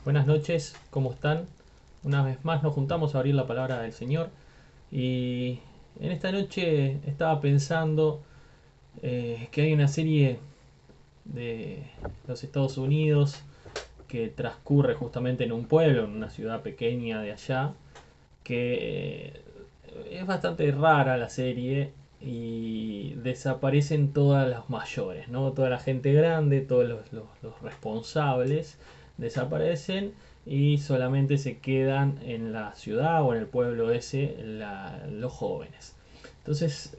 Buenas noches, ¿cómo están? Una vez más nos juntamos a abrir la palabra del Señor y en esta noche estaba pensando que hay una serie de los Estados Unidos que transcurre justamente en un pueblo, en una ciudad pequeña de allá, que es bastante rara la serie y desaparecen todas las mayores, ¿no? Toda la gente grande, todos los responsables desaparecen y solamente se quedan en la ciudad o en el pueblo ese los jóvenes. Entonces,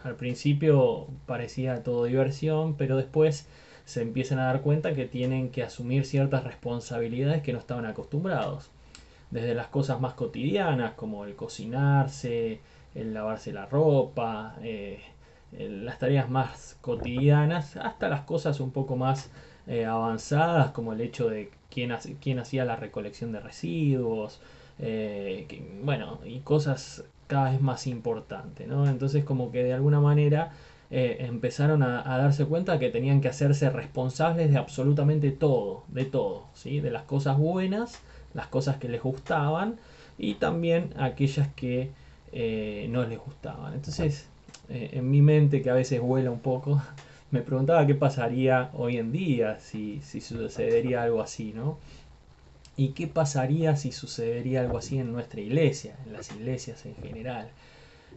al principio parecía todo diversión, pero después se empiezan a dar cuenta que tienen que asumir ciertas responsabilidades que no estaban acostumbrados desde las cosas más cotidianas como el cocinarse, el lavarse la ropa, las tareas más cotidianas, hasta las cosas un poco más avanzadas como el hecho de quién hacía la recolección de residuos, bueno, y cosas cada vez más importantes, ¿no? Entonces como que de alguna manera empezaron a darse cuenta que tenían que hacerse responsables de absolutamente todo, de todo, ¿sí? De las cosas buenas, las cosas que les gustaban y también aquellas que no les gustaban. Entonces, en mi mente, que a veces vuela un poco, me preguntaba qué pasaría hoy en día si sucedería algo así, ¿no? ¿Y qué pasaría si sucedería algo así en nuestra iglesia, en las iglesias en general?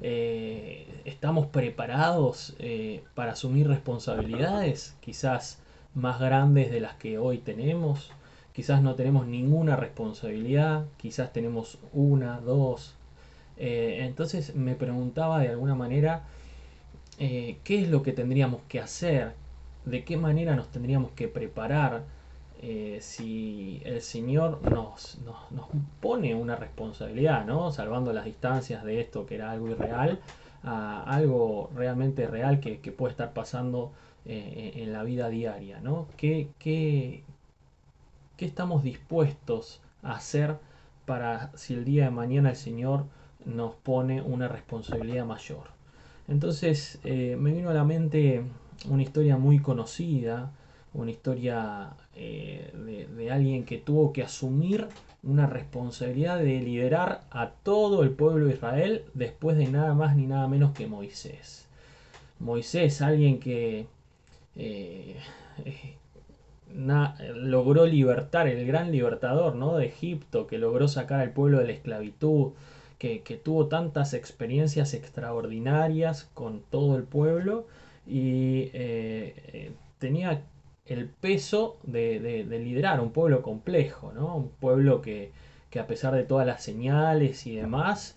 ¿Estamos preparados para asumir responsabilidades quizás más grandes de las que hoy tenemos? Quizás no tenemos ninguna responsabilidad, quizás tenemos una, dos. Entonces me preguntaba de alguna manera qué es lo que tendríamos que hacer, de qué manera nos tendríamos que preparar si el Señor nos pone una responsabilidad, ¿no? Salvando las distancias de esto que era algo irreal a algo realmente real que puede estar pasando en la vida diaria, ¿no? ¿Qué estamos dispuestos a hacer para si el día de mañana el Señor nos pone una responsabilidad mayor? Entonces me vino a la mente una historia muy conocida, una historia de alguien que tuvo que asumir una responsabilidad de liderar a todo el pueblo de Israel después de nada más ni nada menos que Moisés. Moisés, alguien que eh, logró libertar, el gran libertador, ¿no? De Egipto, que logró sacar al pueblo de la esclavitud, que tuvo tantas experiencias extraordinarias con todo el pueblo y tenía el peso de liderar un pueblo complejo, ¿no? Un pueblo que a pesar de todas las señales y demás,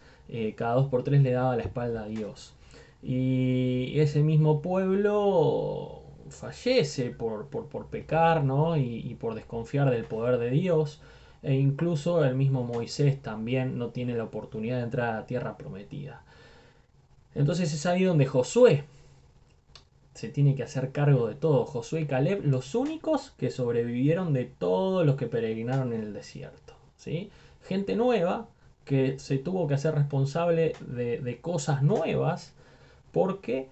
cada dos por tres le daba la espalda a Dios. Y ese mismo pueblo fallece por pecar, ¿no? Y por desconfiar del poder de Dios. E incluso el mismo Moisés también no tiene la oportunidad de entrar a la tierra prometida. Entonces es ahí donde Josué se tiene que hacer cargo de todo. Josué y Caleb, los únicos que sobrevivieron de todos los que peregrinaron en el desierto. ¿Sí? Gente nueva que se tuvo que hacer responsable de cosas nuevas porque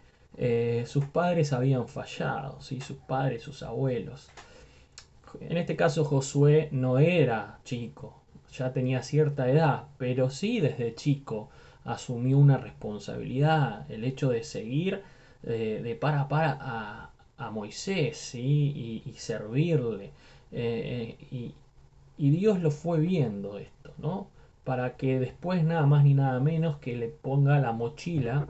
sus padres habían fallado, ¿sí? Sus padres, sus abuelos. En este caso Josué no era chico, ya tenía cierta edad, pero sí desde chico asumió una responsabilidad, el hecho de seguir de par a par a Moisés, ¿sí? Y servirle. Y Dios lo fue viendo esto, ¿no? Para que después nada más ni nada menos que le ponga la mochila,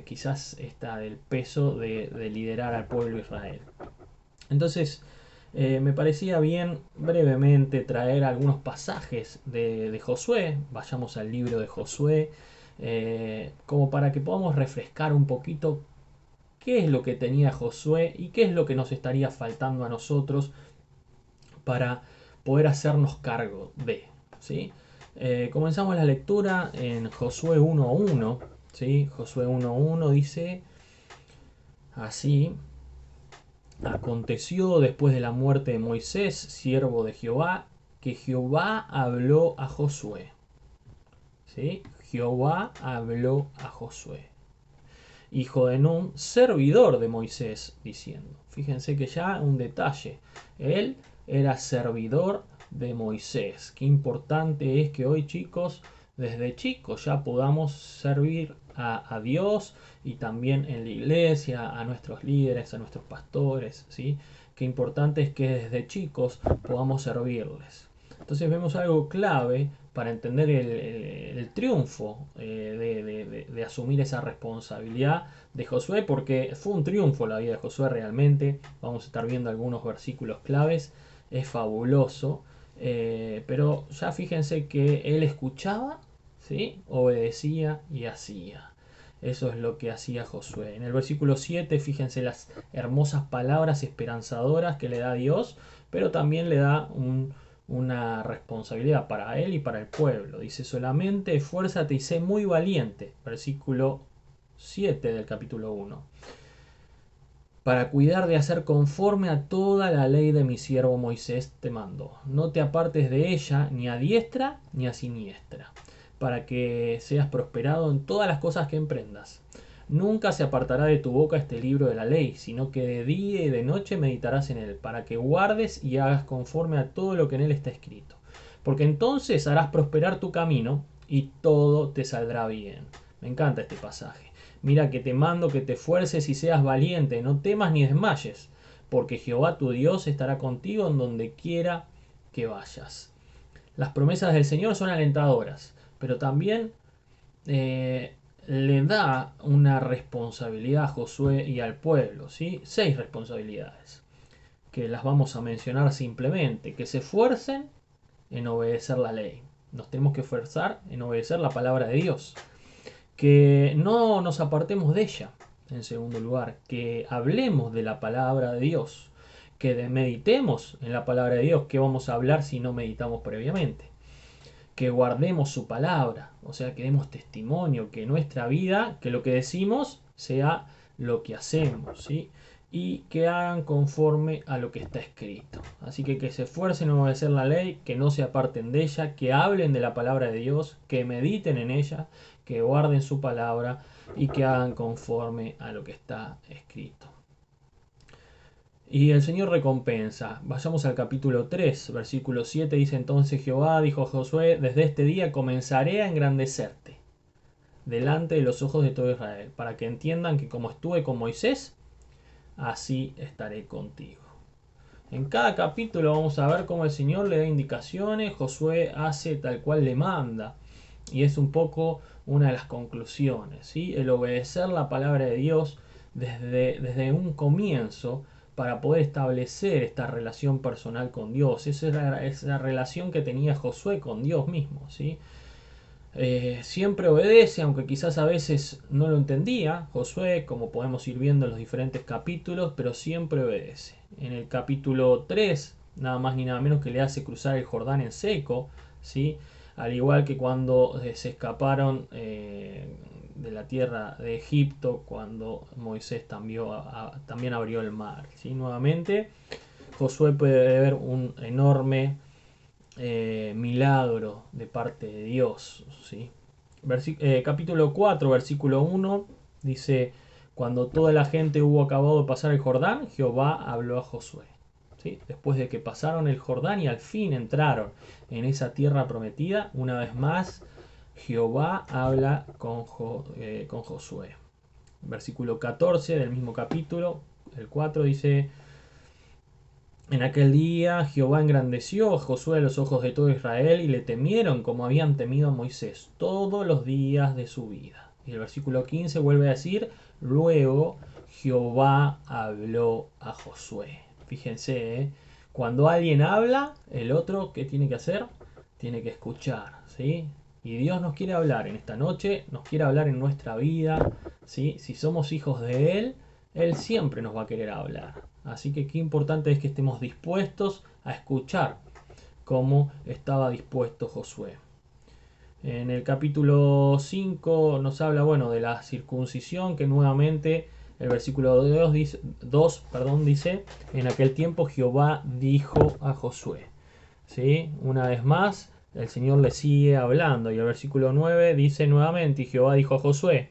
quizás esta del peso de liderar al pueblo de Israel. Entonces, me parecía bien brevemente traer algunos pasajes de Josué, vayamos al libro de Josué, como para que podamos refrescar un poquito qué es lo que tenía Josué y qué es lo que nos estaría faltando a nosotros para poder hacernos cargo de. ¿Sí? Comenzamos la lectura en Josué 1.1. ¿Sí? Josué 1.1 dice así. Aconteció después de la muerte de Moisés, siervo de Jehová, que Jehová habló a Josué. ¿Sí? Jehová habló a Josué, hijo de Nun, servidor de Moisés, diciendo. Fíjense que ya un detalle. Él era servidor de Moisés. Qué importante es que hoy, chicos, desde chicos ya podamos servir a Dios y también en la iglesia, a nuestros líderes, a nuestros pastores, ¿sí? Qué importante es que desde chicos podamos servirles. Entonces vemos algo clave para entender el triunfo de asumir esa responsabilidad de Josué, porque fue un triunfo la vida de Josué realmente. Vamos a estar viendo algunos versículos claves, es fabuloso, pero ya fíjense que él escuchaba, ¿sí? Obedecía y hacía. Eso es lo que hacía Josué. En el versículo 7, fíjense las hermosas palabras esperanzadoras que le da Dios, pero también le da una responsabilidad para él y para el pueblo. Dice solamente esfuérzate y sé muy valiente. Versículo 7 del capítulo 1. Para cuidar de hacer conforme a toda la ley de mi siervo Moisés te mando. No te apartes de ella ni a diestra ni a siniestra, para que seas prosperado en todas las cosas que emprendas. Nunca se apartará de tu boca este libro de la ley, sino que de día y de noche meditarás en él, para que guardes y hagas conforme a todo lo que en él está escrito. Porque entonces harás prosperar tu camino y todo te saldrá bien. Me encanta este pasaje. Mira que te mando que te esfuerces y seas valiente, no temas ni desmayes, porque Jehová tu Dios estará contigo en donde quiera que vayas. Las promesas del Señor son alentadoras, pero también le da una responsabilidad a Josué y al pueblo, ¿sí? 6 responsabilidades, que las vamos a mencionar simplemente, que se esfuercen en obedecer la ley. Nos tenemos que esforzar en obedecer la palabra de Dios. Que no nos apartemos de ella, en segundo lugar, que hablemos de la palabra de Dios, que meditemos en la palabra de Dios. ¿Qué vamos a hablar si no meditamos previamente? Que guardemos su palabra, o sea, que demos testimonio, que nuestra vida, que lo que decimos sea lo que hacemos, ¿sí? Y que hagan conforme a lo que está escrito. Así que se esfuercen en obedecer la ley, que no se aparten de ella, que hablen de la palabra de Dios, que mediten en ella, que guarden su palabra y que hagan conforme a lo que está escrito. Y el Señor recompensa. Vayamos al capítulo 3, versículo 7, dice entonces Jehová dijo a Josué, desde este día comenzaré a engrandecerte delante de los ojos de todo Israel, para que entiendan que como estuve con Moisés, así estaré contigo. En cada capítulo vamos a ver cómo el Señor le da indicaciones, Josué hace tal cual le manda. Y es un poco una de las conclusiones, ¿sí? El obedecer la palabra de Dios desde un comienzo para poder establecer esta relación personal con Dios. Esa era esa relación que tenía Josué con Dios mismo, ¿sí? Siempre obedece, aunque quizás a veces no lo entendía Josué, como podemos ir viendo en los diferentes capítulos, pero siempre obedece. En el capítulo 3, nada más ni nada menos que le hace cruzar el Jordán en seco, ¿sí? Al igual que cuando se escaparon de la tierra de Egipto, cuando Moisés también abrió el mar, ¿sí? Nuevamente, Josué puede ver un enorme milagro de parte de Dios, ¿sí? Capítulo 4, versículo 1, dice, cuando toda la gente hubo acabado de pasar el Jordán, Jehová habló a Josué. ¿Sí? Después de que pasaron el Jordán y al fin entraron en esa tierra prometida, una vez más Jehová habla con Josué. Versículo 14 del mismo capítulo, el 4 dice, en aquel día Jehová engrandeció a Josué a los ojos de todo Israel y le temieron como habían temido a Moisés todos los días de su vida. Y el versículo 15 vuelve a decir, luego Jehová habló a Josué. Fíjense, cuando alguien habla, el otro, ¿qué tiene que hacer? Tiene que escuchar, ¿sí? Y Dios nos quiere hablar en esta noche, nos quiere hablar en nuestra vida, ¿sí? Si somos hijos de Él siempre nos va a querer hablar. Así que qué importante es que estemos dispuestos a escuchar como estaba dispuesto Josué. En el capítulo 5 nos habla, bueno, de la circuncisión, que nuevamente el versículo 2 dice, en aquel tiempo Jehová dijo a Josué. ¿Sí? Una vez más, el Señor le sigue hablando y el versículo 9 dice nuevamente, y Jehová dijo a Josué,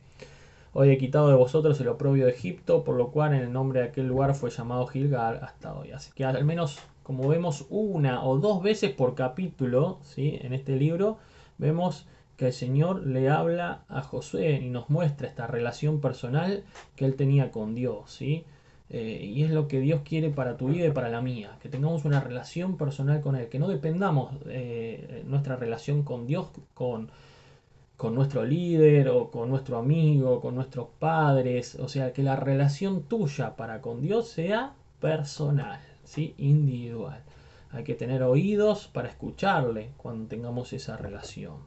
hoy he quitado de vosotros el oprobio de Egipto, por lo cual en el nombre de aquel lugar fue llamado Gilgal hasta hoy. Así que al menos como vemos una o dos veces por capítulo, ¿sí? En este libro, vemos que el Señor le habla a Josué y nos muestra esta relación personal que él tenía con Dios, ¿sí? Y es lo que Dios quiere para tu vida y para la mía, que tengamos una relación personal con Él, que no dependamos nuestra relación con Dios, con nuestro líder o con nuestro amigo, con nuestros padres, o sea, que la relación tuya para con Dios sea personal, ¿sí? Individual. Hay que tener oídos para escucharle cuando tengamos esa relación.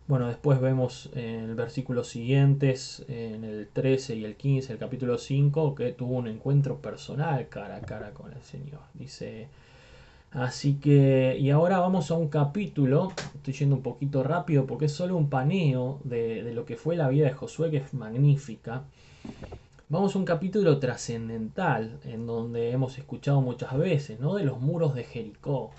Bueno, después vemos en el versículos siguientes, en el 13 y el 15, el capítulo 5, que tuvo un encuentro personal cara a cara con el Señor. Dice, así que, y ahora vamos a un capítulo, estoy yendo un poquito rápido porque es solo un paneo de lo que fue la vida de Josué, que es magnífica. Vamos a un capítulo trascendental, en donde hemos escuchado muchas veces, ¿no? De los muros de Jericó.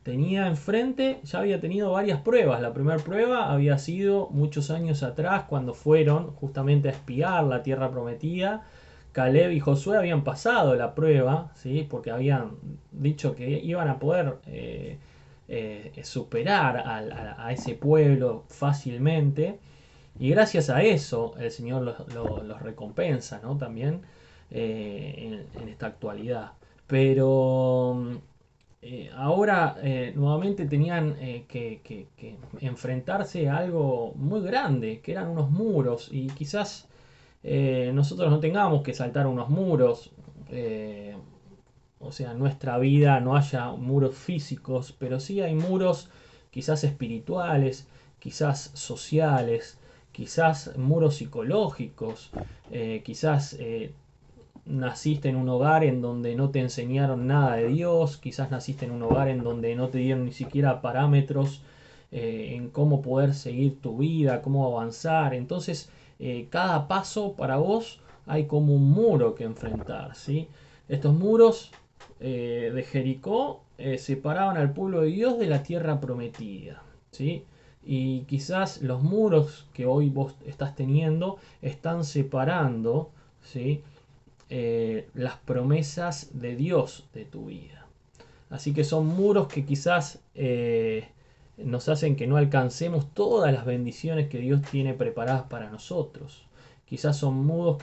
Tenía enfrente, ya había tenido varias pruebas. La primera prueba había sido muchos años atrás, cuando fueron justamente a espiar la tierra prometida. Caleb y Josué habían pasado la prueba, ¿sí? Porque habían dicho que iban a poder superar a ese pueblo fácilmente. Y gracias a eso el Señor los recompensa, ¿no? También en esta actualidad. Pero ahora nuevamente tenían que enfrentarse a algo muy grande, que eran unos muros. Y quizás nosotros no tengamos que saltar unos muros. O sea, en nuestra vida no haya muros físicos, pero sí hay muros quizás espirituales, quizás sociales, quizás muros psicológicos, quizás naciste en un hogar en donde no te enseñaron nada de Dios, quizás naciste en un hogar en donde no te dieron ni siquiera parámetros en cómo poder seguir tu vida, cómo avanzar. Entonces, cada paso para vos hay como un muro que enfrentar, ¿sí? Estos muros de Jericó separaban al pueblo de Dios de la tierra prometida, ¿sí? Y quizás los muros que hoy vos estás teniendo están separando, ¿sí? Las promesas de Dios de tu vida. Así que son muros que quizás nos hacen que no alcancemos todas las bendiciones que Dios tiene preparadas para nosotros. Quizás son muros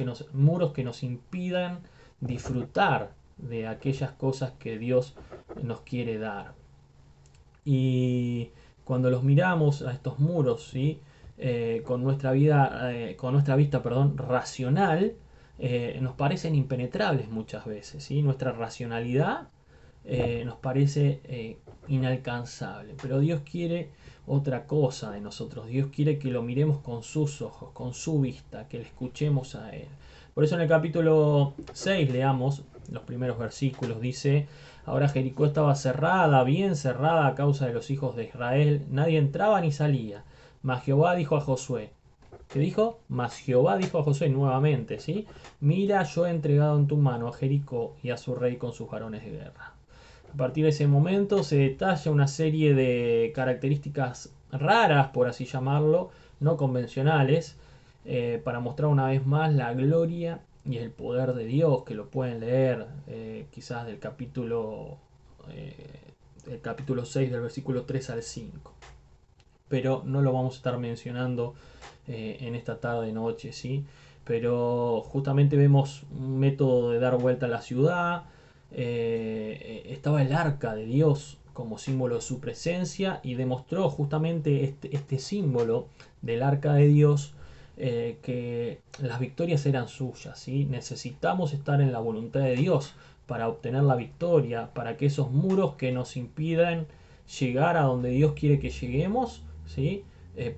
que nos impidan disfrutar de aquellas cosas que Dios nos quiere dar. Y cuando los miramos a estos muros, ¿sí? Con nuestra vida, con nuestra vista, perdón, racional, nos parecen impenetrables muchas veces, ¿sí? Nuestra racionalidad nos parece inalcanzable. Pero Dios quiere otra cosa de nosotros. Dios quiere que lo miremos con sus ojos, con su vista, que le escuchemos a Él. Por eso en el capítulo 6 leamos los primeros versículos. Dice, ahora Jericó estaba cerrada, bien cerrada a causa de los hijos de Israel. Nadie entraba ni salía. Mas Jehová dijo a Josué, ¿qué dijo? Mas Jehová dijo a Josué nuevamente, ¿sí? Mira, yo he entregado en tu mano a Jericó y a su rey con sus varones de guerra. A partir de ese momento se detalla una serie de características raras, por así llamarlo, no convencionales, para mostrar una vez más la gloria y el poder de Dios, que lo pueden leer quizás el capítulo 6 del versículo 3 al 5. Pero no lo vamos a estar mencionando en esta tarde-noche, ¿sí? Pero justamente vemos un método de dar vuelta a la ciudad. Estaba el arca de Dios como símbolo de su presencia y demostró justamente este símbolo del arca de Dios que las victorias eran suyas, ¿sí? Necesitamos estar en la voluntad de Dios para obtener la victoria, para que esos muros que nos impiden llegar a donde Dios quiere que lleguemos, ¿sí?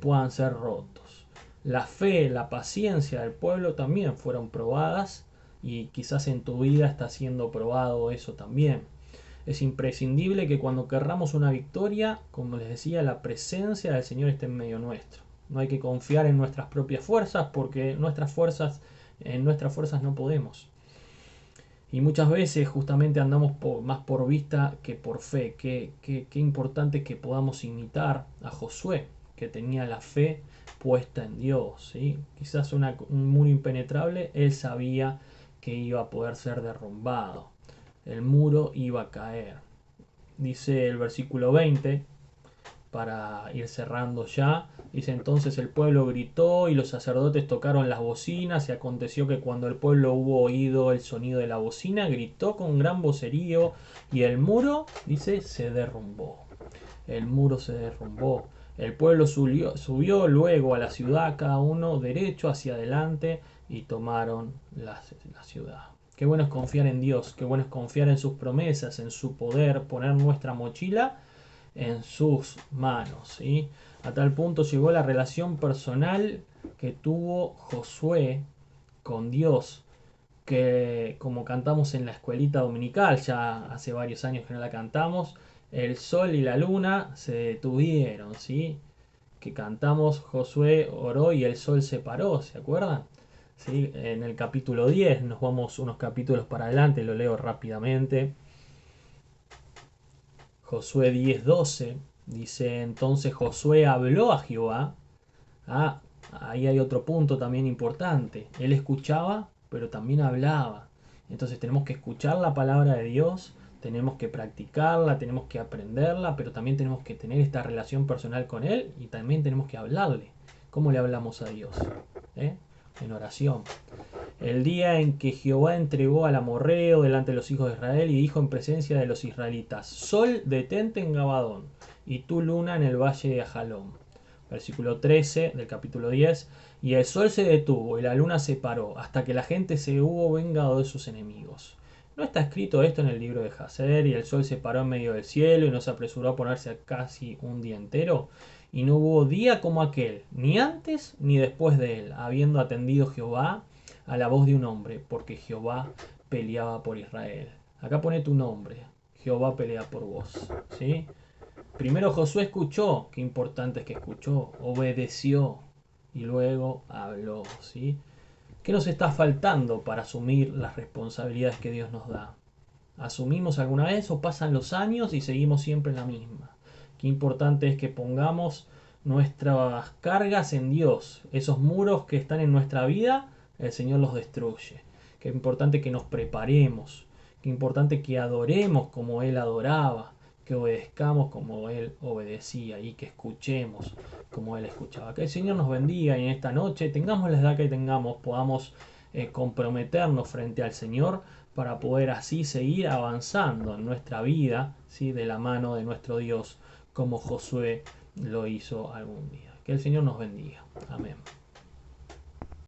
Puedan ser rotos. La fe, la paciencia del pueblo también fueron probadas y quizás en tu vida está siendo probado eso también. Es imprescindible que cuando querramos una victoria, como les decía, la presencia del Señor esté en medio nuestro. No hay que confiar en nuestras propias fuerzas porque en nuestras fuerzas no podemos. Y muchas veces justamente andamos más por vista que por fe. Qué importante que podamos imitar a Josué, que tenía la fe puesta en Dios, ¿sí? Quizás un muro impenetrable, él sabía que iba a poder ser derrumbado. el muro iba a caer. Dice el versículo 20, para ir cerrando ya, dice: entonces el pueblo gritó y los sacerdotes tocaron las bocinas, y aconteció que cuando el pueblo hubo oído el sonido de la bocina, gritó con gran vocerío, y el muro, dice, se derrumbó. El muro se derrumbó. El pueblo subió luego a la ciudad, cada uno derecho hacia adelante, y tomaron la ciudad. Qué bueno es confiar en Dios, qué bueno es confiar en sus promesas, en su poder, poner nuestra mochila en sus manos, ¿sí? A tal punto llegó la relación personal que tuvo Josué con Dios, que, como cantamos en la escuelita dominical, ya hace varios años que no la cantamos, el sol y la luna se detuvieron, ¿sí? Que cantamos: Josué oró y el sol se paró, ¿se acuerdan? ¿Sí? En el capítulo 10, nos vamos unos capítulos para adelante, lo leo rápidamente. Josué 10:12 dice: entonces Josué habló a Jehová. Ah, ahí hay otro punto también importante. Él escuchaba, pero también hablaba. Entonces tenemos que escuchar la palabra de Dios, tenemos que practicarla, tenemos que aprenderla, pero también tenemos que tener esta relación personal con Él, y también tenemos que hablarle. ¿Cómo le hablamos a Dios? ¿Eh? En oración. El día en que Jehová entregó al amorreo delante de los hijos de Israel, y dijo en presencia de los israelitas: sol, detente en Gabadón, y tú, luna, en el valle de Ajalón. Versículo 13 del capítulo 10. Y el sol se detuvo y la luna se paró, hasta que la gente se hubo vengado de sus enemigos. ¿No está escrito esto en el libro de Jacer? Y el sol se paró en medio del cielo, y no se apresuró a ponerse casi un día entero. Y no hubo día como aquel, ni antes ni después de él, habiendo atendido Jehová a la voz de un hombre, porque Jehová peleaba por Israel. Acá pone tu nombre: Jehová pelea por vos, ¿sí? Primero Josué escuchó, qué importante es que escuchó, obedeció, y luego habló, ¿sí? ¿Qué nos está faltando para asumir las responsabilidades que Dios nos da? ¿Asumimos alguna vez o pasan los años y seguimos siempre en la misma? Qué importante es que pongamos nuestras cargas en Dios. Esos muros que están en nuestra vida, el Señor los destruye. Qué importante que nos preparemos. Qué importante que adoremos como Él adoraba, que obedezcamos como Él obedecía, y que escuchemos como Él escuchaba. Que el Señor nos bendiga, y en esta noche, tengamos la edad que tengamos, podamos comprometernos frente al Señor, para poder así seguir avanzando en nuestra vida, ¿sí? De la mano de nuestro Dios, como Josué lo hizo algún día. Que el Señor nos bendiga. Amén.